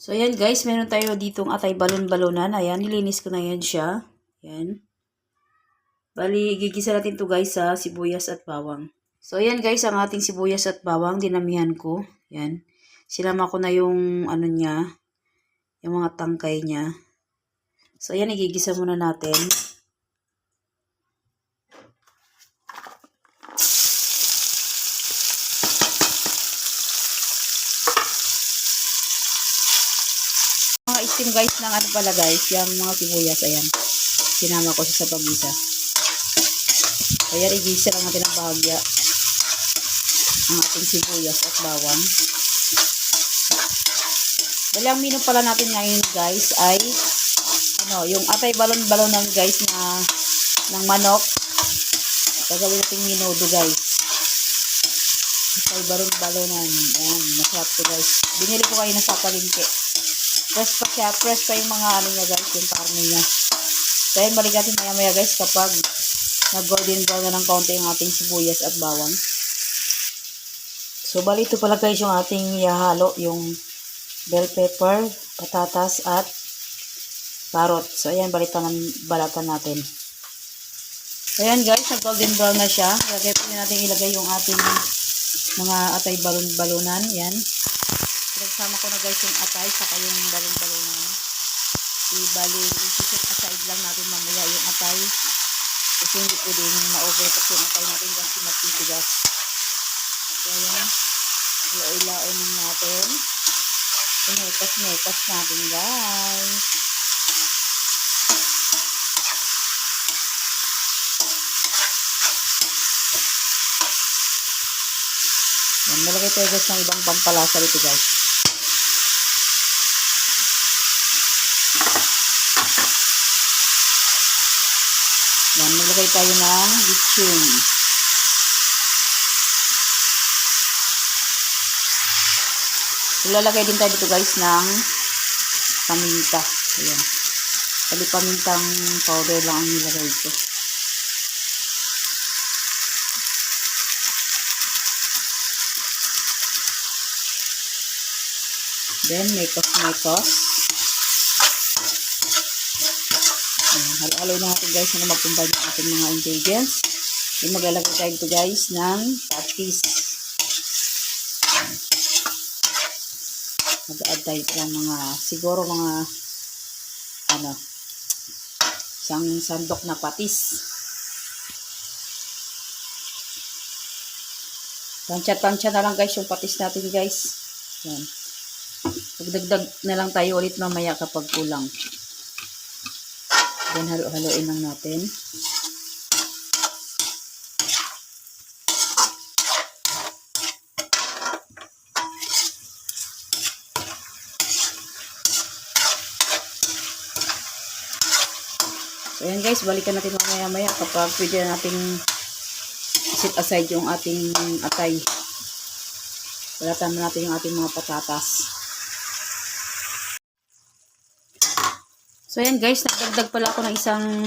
So, ayan guys, meron tayo ditong atay balon-balonan. Ayan, nilinis ko na yan siya. Ayan. Bali, gigisa natin to guys sa sibuyas at bawang. So, ayan guys, ang ating sibuyas at bawang, dinamihan ko. Ayan. Sinama ko na yung ano niya, yung mga tangkay niya. So, ayan, igigisa muna natin. Mga itim guys ng ano pala guys, yung mga sibuyas, ayan. Sinama ko siya sa pagisa. Ayan, igisa lang natin ang bahagya ang ating sibuyas at bawang. Dali ang menu pala natin ngayon guys ay yung atay balon-balonan guys ng manok. Gagawin natin minudo guys. Atay balon-balonan. Ayan, masarap to guys. Binili ko kayo na sa palengke. Fresh pa siya. Fresh pa yung mga ano niya guys, yung karne niya. So ayan, balik natin maya-maya guys kapag nag-golden brown na ng konti yung ating sibuyas at bawang. So bali ito pala guys yung ating ihahalo, yung bell pepper, patatas at carrot. So ayan, balatan natin. So ayan guys, nag-golden brown na siya. Lagay po natin ilagay yung ating mga atay balon-balonan. Yan. Pinagsama ko na guys yung atay saka yung balon-balonan. Ibali, i-set aside lang natin mamaya yung atay. Kasi hindi po din ma-overcook yung atay natin kasi matitigas. So ayan, ilain natin. Pinekas-mekas natin guys. Yan, malagay tayo guys ng ibang pampalasa dito guys. Yan, maglagay tayo ng lechon. Ilalagay din tayo dito guys ng paminta. Ayan. Pali pamintang powder lang ang nilagay ito. Then, mekos-mekos. Halo-halo na natin guys na magkumbay ng ating mga ingredients. Then, maglalagay tayo dito guys ng patis. Mag-add tayo ng siguro isang sandok na patis. Tansya-tansya na lang guys yung patis natin guys. Yan. Magdagdag na lang tayo ulit mamaya kapag kulang. Then halo-haloin lang natin. So ayan guys, balikan natin mamaya-maya kapag pwede na natin set aside yung ating atay. Balatan natin yung ating mga patatas. So ayan guys, nagdagdag pala ako ng isang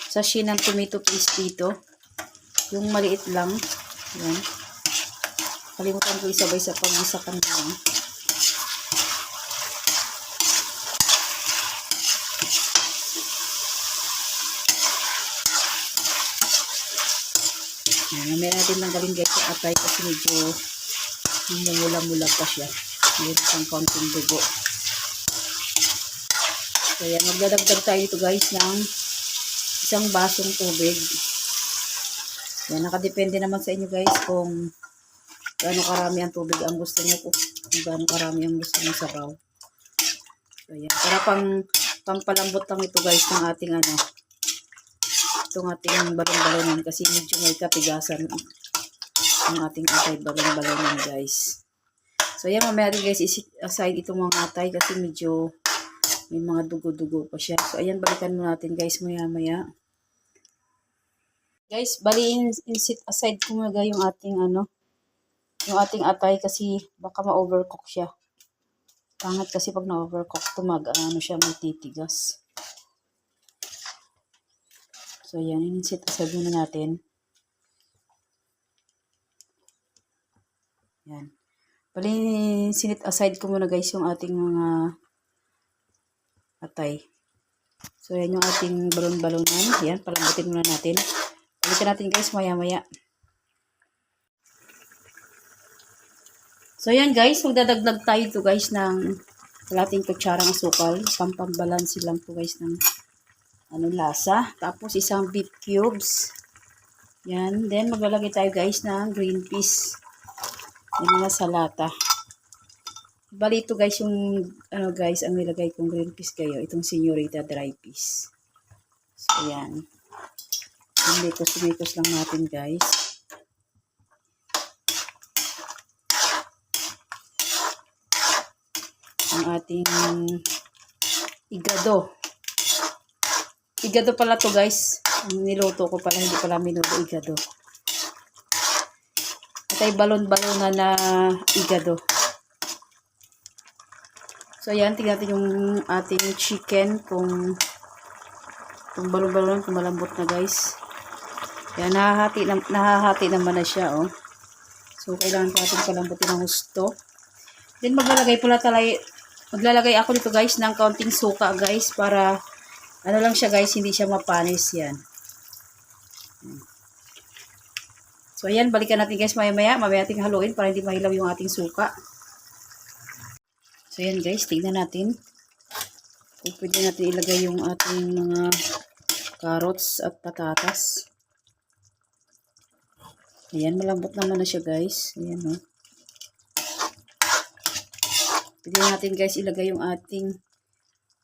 sachet ng tomato paste dito. Yung maliit lang. Ayan. Kalimutan ko isabay sa pag-isa kanina. Mamaya natin tanggalin guys yung atay kasi medyo mula-mula pa siya. Mayroon pang konting dugo. So yan, magdadagdag tayo ito guys ng isang basong tubig. Yan, nakadepende naman sa inyo guys kung gaano karami ang tubig ang gusto nyo, kung gaano karami ang gusto nyo sabaw. So yan, para pampalambot lang ito guys ng ating itong ating balon-balonan kasi medyo may katigasan ang ating atay balon-balonan guys. So yan, mamaya rin guys isit aside itong mga atay kasi medyo may mga dugo-dugo pa siya. So ayan, balikan mo natin guys maya-maya. Guys, bali in-set aside ko muna yung ating yung ating atay kasi baka ma-overcook siya. Pangat kasi pag na-overcook siya, may titigas. So ayan, in-set aside muna natin. Yan. Bali, sinit aside ko muna guys yung ating mga atay. So, yan yung ating balon-balonan. Yan, palambutin muna natin. Balikan natin guys, maya-maya. So, yan guys, magdadagdag tayo to guys ng kalating kutsarang asukal. Pampambalansi lang to guys ng lasa. Tapos, isang beef cubes. Yan. Then, maglalagay tayo guys ng green peas. Yung mga salata. Bali ito guys yung, guys, ang nilagay kong green peas kayo. Itong Señorita dry peas. So, yan. Mikos lang natin guys. Ang ating igado. Igado pala to guys. Ang niluto ko pala, hindi pala minuto igado. At ay balon-balonan na igado. So, ayan, tingnan natin yung ating chicken kung balon-balonan, kung malambot na guys. Ayan, nahahati naman na siya, oh. So, kailangan natin palambutin ng gusto. Then, maglalagay ako dito guys ng kaunting suka guys para, lang siya guys, hindi siya mapanis yan. So, ayan, balikan natin guys maya-maya. Mamaya natin haluin para hindi mahilaw yung ating suka. So, ayan guys, tignan natin. Kung pwede natin ilagay yung ating mga carrots at patatas. Ayan, malambot naman na siya guys. Ayan, oh. Pwede natin guys ilagay yung ating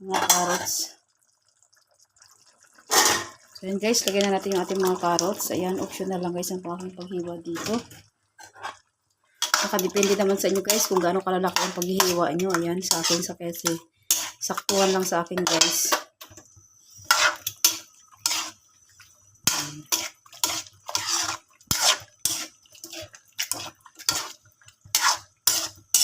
mga carrots. So, ayan guys, lagyan na natin yung ating mga carrots. Ayan, optional lang guys ang aking paghiwa dito. Nakadepende naman sa inyo guys kung gaano kalalaki ang paghihiwa nyo. Ayan, sa akin kasi saktuhan lang sa akin guys.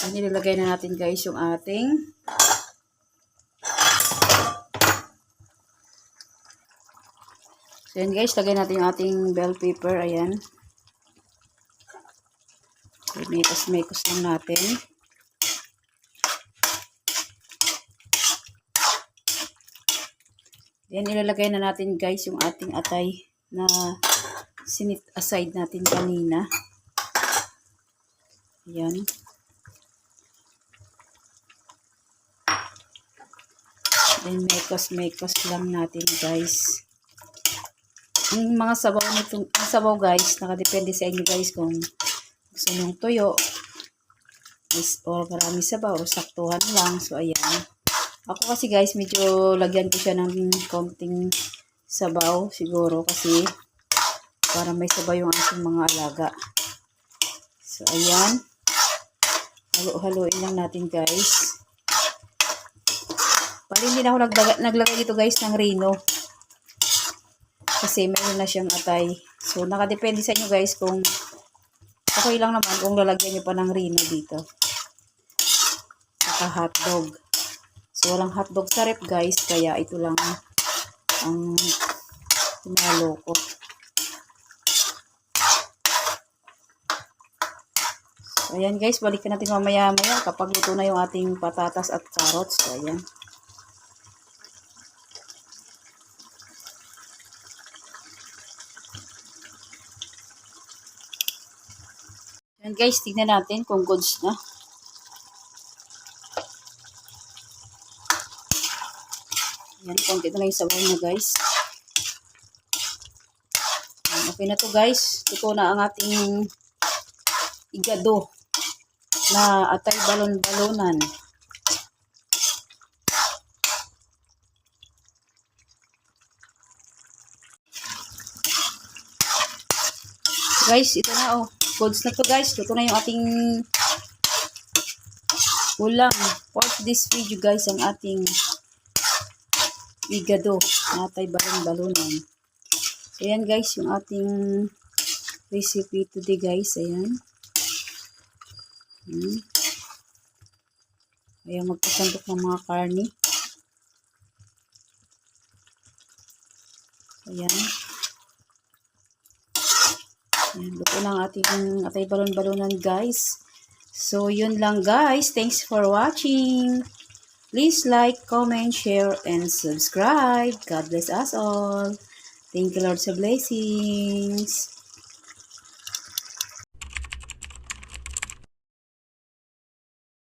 Ayan, nilagay na natin guys yung ating so ayan guys, lagay natin yung ating bell pepper. Ayan. Mekos lang natin. Then, ilalagay na natin guys yung ating atay na sinit aside natin kanina. Ayan. Then, mekos lang natin guys. Yung mga sabaw guys, nakadepende sa inyo guys kung gusto nyong tuyo or marami sabaw o saktuhan lang. So, ayan. Ako kasi guys, medyo lagyan ko siya ng konting sabaw siguro kasi para may sabaw yung aking mga alaga. So, ayan. Halo-haloin lang natin guys. Pali hindi na ako naglagay dito guys ng rino. Kasi mayroon na siyang atay. So, nakadepende sa inyo guys kung okay lang naman kung lalagyan nyo pa ng rino dito. Saka hotdog. So, walang hotdog sa rep guys. Kaya ito lang ang pinalo ko. So, ayan guys. Balikan natin mamaya-maya kapag luto na yung ating patatas at carrots. So, ayan. Ayan guys, tignan natin kung goods na. Ayan, konti na lang yung sabaw na guys. Ayan, okay na to guys. Ito na ang ating igado na atay balon-balonan. Guys, ito na oh. Goods na to guys. Ito na yung ating ulam for this video guys. Ang ating igado na atay balon-balonan. So, ayan guys, yung ating recipe today guys. Ayan. Ayan, magpasandok ng mga karne. Ayan. Ayan, luto na ang ating atay balon-balonan guys. So, yun lang guys. Thanks for watching. Please like, comment, share, and subscribe. God bless us all. Thank you, Lord, sa blessings.